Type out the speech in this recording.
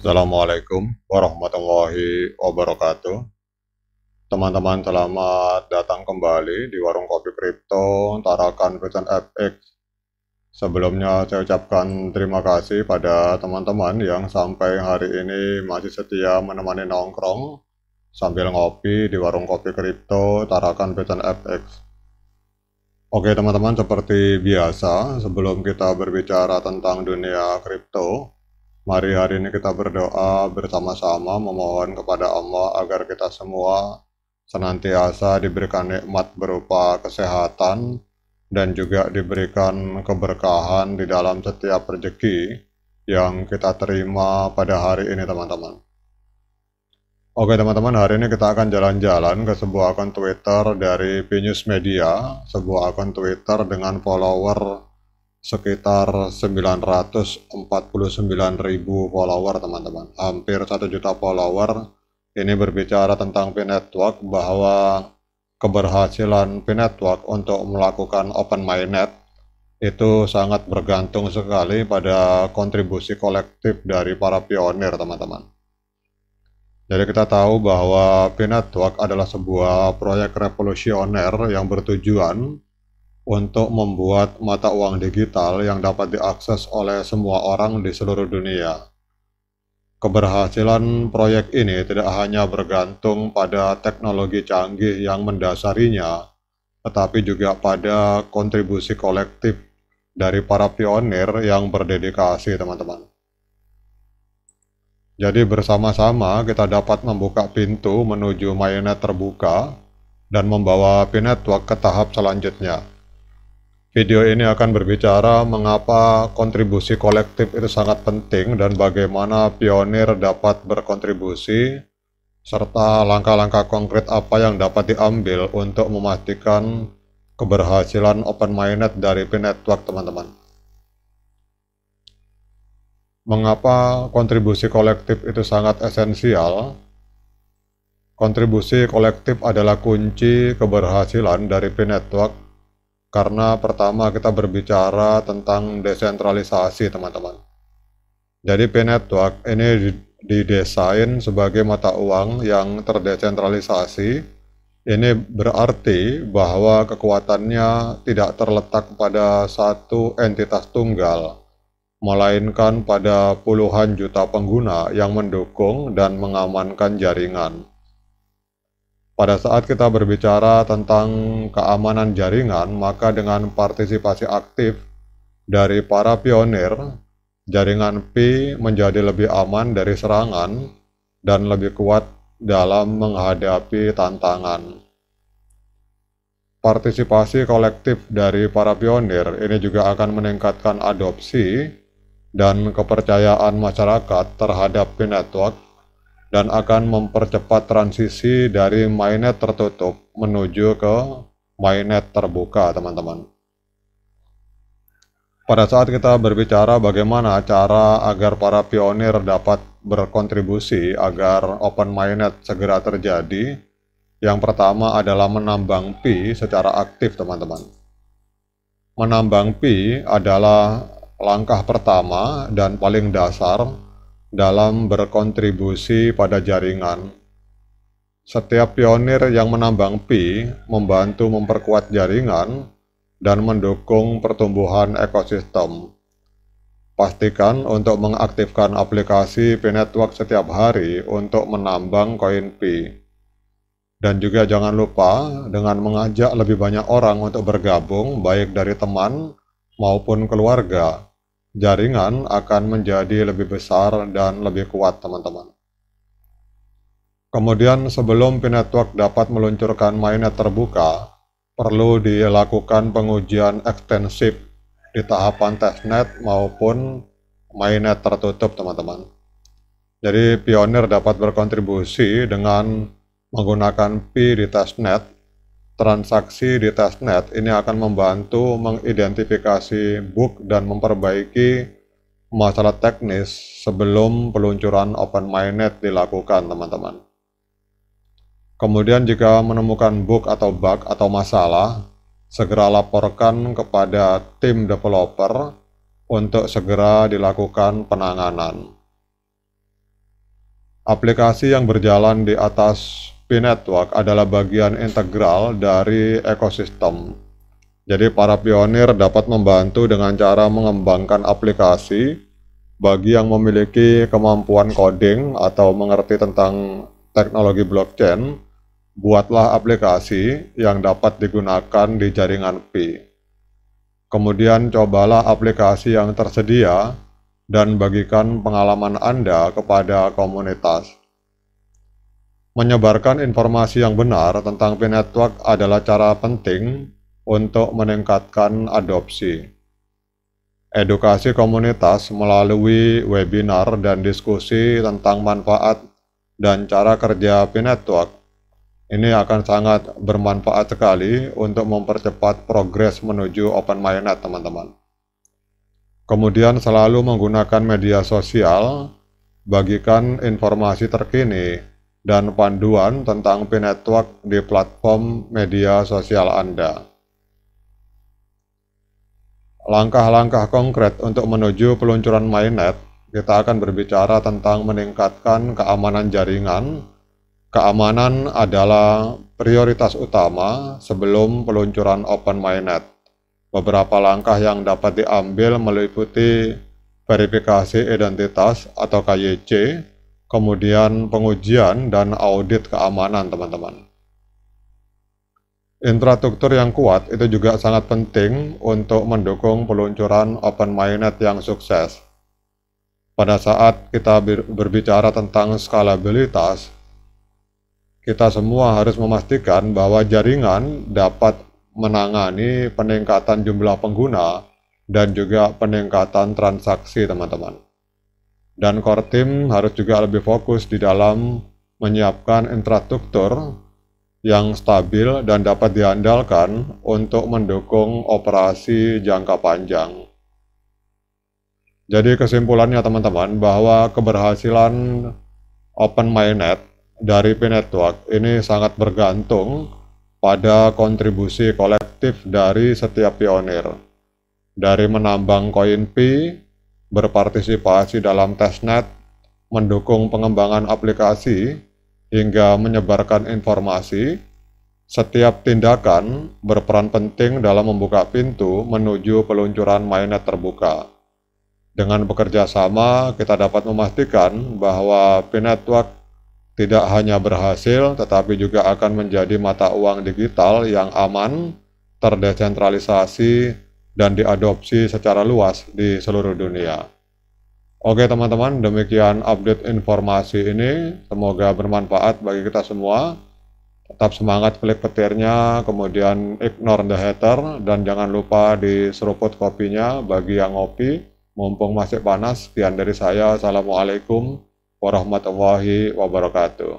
Assalamualaikum warahmatullahi wabarakatuh. Teman-teman, selamat datang kembali di Warung Kopi Kripto Tarakan Vision FX. Sebelumnya saya ucapkan terima kasih pada teman-teman yang sampai hari ini masih setia menemani nongkrong sambil ngopi di Warung Kopi Kripto Tarakan Vision FX. Oke teman-teman, seperti biasa, sebelum kita berbicara tentang dunia kripto, mari hari ini kita berdoa bersama-sama memohon kepada Allah agar kita semua senantiasa diberikan nikmat berupa kesehatan dan juga diberikan keberkahan di dalam setiap rezeki yang kita terima pada hari ini teman-teman. Oke teman-teman, hari ini kita akan jalan-jalan ke sebuah akun Twitter dari Pinews Media, sebuah akun Twitter dengan follower sekitar 949.000 follower teman-teman, hampir 1 juta follower. Ini berbicara tentang P-Network, bahwa keberhasilan P-Network untuk melakukan open mainnet itu sangat bergantung sekali pada kontribusi kolektif dari para pionir teman-teman. Jadi kita tahu bahwa P-Network adalah sebuah proyek revolusioner yang bertujuan untuk membuat mata uang digital yang dapat diakses oleh semua orang di seluruh dunia. Keberhasilan proyek ini tidak hanya bergantung pada teknologi canggih yang mendasarinya, tetapi juga pada kontribusi kolektif dari para pionir yang berdedikasi teman-teman. Jadi bersama-sama kita dapat membuka pintu menuju mainnet terbuka dan membawa P-Network ke tahap selanjutnya. Video ini akan berbicara mengapa kontribusi kolektif itu sangat penting dan bagaimana pionir dapat berkontribusi, serta langkah-langkah konkret apa yang dapat diambil untuk memastikan keberhasilan open mainnet dari P-Network teman-teman. Mengapa kontribusi kolektif itu sangat esensial? Kontribusi kolektif adalah kunci keberhasilan dari P-Network, karena pertama kita berbicara tentang desentralisasi teman-teman. Jadi P-Network ini didesain sebagai mata uang yang terdesentralisasi. Ini berarti bahwa kekuatannya tidak terletak pada satu entitas tunggal, melainkan pada puluhan juta pengguna yang mendukung dan mengamankan jaringan. Pada saat kita berbicara tentang keamanan jaringan, maka dengan partisipasi aktif dari para pionir, jaringan Pi menjadi lebih aman dari serangan dan lebih kuat dalam menghadapi tantangan. Partisipasi kolektif dari para pionir ini juga akan meningkatkan adopsi dan kepercayaan masyarakat terhadap P-Network dan akan mempercepat transisi dari mainnet tertutup menuju ke mainnet terbuka teman-teman. Pada saat kita berbicara bagaimana cara agar para pionir dapat berkontribusi agar open mainnet segera terjadi, yang pertama adalah menambang Pi secara aktif teman-teman. Menambang Pi adalah langkah pertama dan paling dasar dalam berkontribusi pada jaringan. Setiap pionir yang menambang Pi membantu memperkuat jaringan dan mendukung pertumbuhan ekosistem. Pastikan untuk mengaktifkan aplikasi P-Network setiap hari untuk menambang koin Pi. Dan juga jangan lupa dengan mengajak lebih banyak orang untuk bergabung, baik dari teman maupun keluarga, jaringan akan menjadi lebih besar dan lebih kuat teman-teman. Kemudian sebelum P-Network dapat meluncurkan mainnet terbuka, perlu dilakukan pengujian ekstensif di tahapan testnet maupun mainnet tertutup teman-teman. Jadi pionir dapat berkontribusi dengan menggunakan Pi di testnet. Transaksi di testnet ini akan membantu mengidentifikasi bug dan memperbaiki masalah teknis sebelum peluncuran open mainnet dilakukan teman-teman. Kemudian jika menemukan bug atau bug atau masalah, segera laporkan kepada tim developer untuk segera dilakukan penanganan. Aplikasi yang berjalan di atas P-Network adalah bagian integral dari ekosistem. Jadi para pionir dapat membantu dengan cara mengembangkan aplikasi bagi yang memiliki kemampuan coding atau mengerti tentang teknologi blockchain. Buatlah aplikasi yang dapat digunakan di jaringan Pi. Kemudian cobalah aplikasi yang tersedia dan bagikan pengalaman Anda kepada komunitas. Menyebarkan informasi yang benar tentang P-Network adalah cara penting untuk meningkatkan adopsi. Edukasi komunitas melalui webinar dan diskusi tentang manfaat dan cara kerja P-Network ini akan sangat bermanfaat sekali untuk mempercepat progres menuju Open Mainnet, teman-teman. Kemudian selalu menggunakan media sosial, bagikan informasi terkini dan panduan tentang P-Network di platform media sosial Anda. Langkah-langkah konkret untuk menuju peluncuran Mainnet, kita akan berbicara tentang meningkatkan keamanan jaringan. Keamanan adalah prioritas utama sebelum peluncuran Open Mainnet. Beberapa langkah yang dapat diambil meliputi verifikasi identitas atau KYC, kemudian pengujian dan audit keamanan, teman-teman. Infrastruktur yang kuat itu juga sangat penting untuk mendukung peluncuran Open Mainnet yang sukses. Pada saat kita berbicara tentang skalabilitas, kita semua harus memastikan bahwa jaringan dapat menangani peningkatan jumlah pengguna dan juga peningkatan transaksi, teman-teman. Dan core team harus juga lebih fokus di dalam menyiapkan infrastruktur yang stabil dan dapat diandalkan untuk mendukung operasi jangka panjang. Jadi kesimpulannya, teman-teman, bahwa keberhasilan Open Mainnet dari P-Network ini sangat bergantung pada kontribusi kolektif dari setiap pionir. Dari menambang koin Pi, berpartisipasi dalam testnet, mendukung pengembangan aplikasi, hingga menyebarkan informasi, setiap tindakan berperan penting dalam membuka pintu menuju peluncuran mainnet terbuka. Dengan bekerja sama, kita dapat memastikan bahwa P-Network tidak hanya berhasil, tetapi juga akan menjadi mata uang digital yang aman, terdesentralisasi, dan diadopsi secara luas di seluruh dunia. Oke teman-teman, demikian update informasi ini. Semoga bermanfaat bagi kita semua. Tetap semangat klik petirnya, kemudian ignore the hater, dan jangan lupa diseruput kopinya bagi yang ngopi. Mumpung masih panas, sekian dari saya. Assalamualaikum warahmatullahi wabarakatuh.